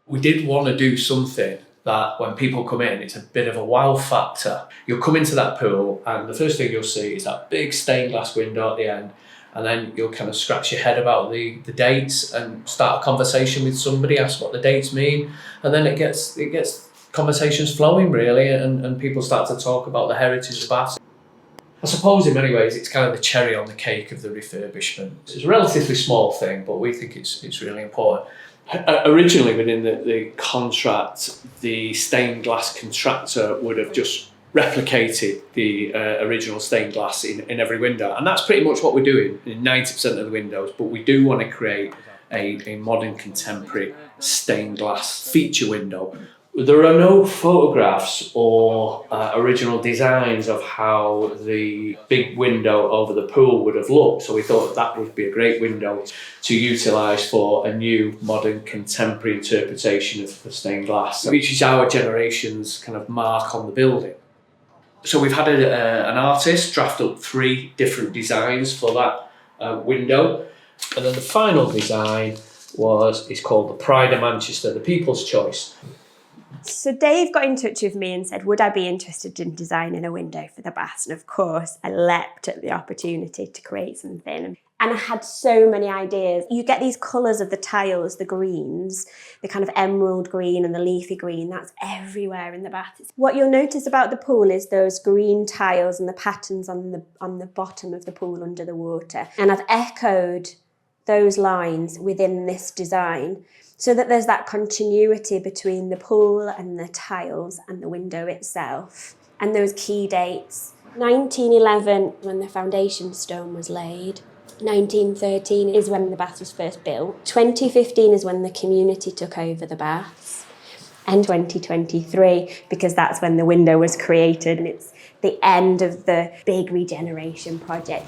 We did want to do something that when people come in, it's a bit of a wow factor. You'll come into that pool and the first thing you'll see is that big stained glass window at the end, and then you'll kind of scratch your head about the dates and start a conversation with somebody, ask what the dates mean, and then it gets conversations flowing really, and people start to talk about the heritage of Baths. I suppose in many ways it's kind of the cherry on the cake of the refurbishment. It's a relatively small thing, but we think it's really important. Originally within the contract, the stained glass contractor would have just replicated the original stained glass in every window, and that's pretty much what we're doing in 90% of the windows, but we do want to create a modern contemporary stained glass feature window. There are no photographs or original designs of how the big window over the pool would have looked, so we thought that would be a great window to utilise for a new modern contemporary interpretation of stained glass, which is our generation's kind of mark on the building. So we've had an artist draft up 3 different designs for that window, and then the final design is called the Pride of Manchester, the People's Choice. So Dave got in touch with me and said, would I be interested in designing a window for the baths? And of course, I leapt at the opportunity to create something. And I had so many ideas. You get these colours of the tiles, the greens, the kind of emerald green and the leafy green, that's everywhere in the bath. What you'll notice about the pool is those green tiles and the patterns on the bottom of the pool under the water. And I've echoed those lines within this design, so that there's that continuity between the pool and the tiles and the window itself. And those key dates. 1911, when the foundation stone was laid. 1913 is when the bath was first built. 2015 is when the community took over the baths. And 2023, because that's when the window was created, and it's the end of the big regeneration project.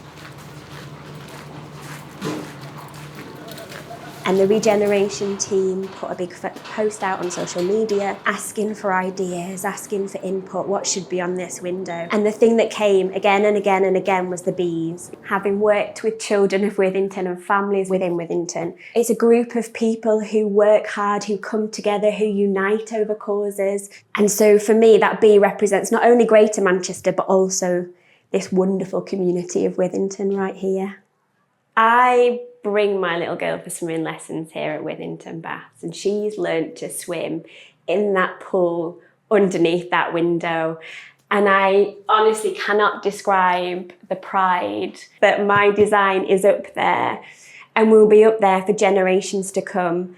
And the regeneration team put a big post out on social media asking for ideas, asking for input, what should be on this window. And the thing that came again and again and again was the bees. Having worked with children of Withington and families within Withington, it's a group of people who work hard, who come together, who unite over causes. And so for me, that bee represents not only Greater Manchester, but also this wonderful community of Withington right here. I bring my little girl for swimming lessons here at Withington Baths, and she's learnt to swim in that pool underneath that window. And I honestly cannot describe the pride that my design is up there and will be up there for generations to come.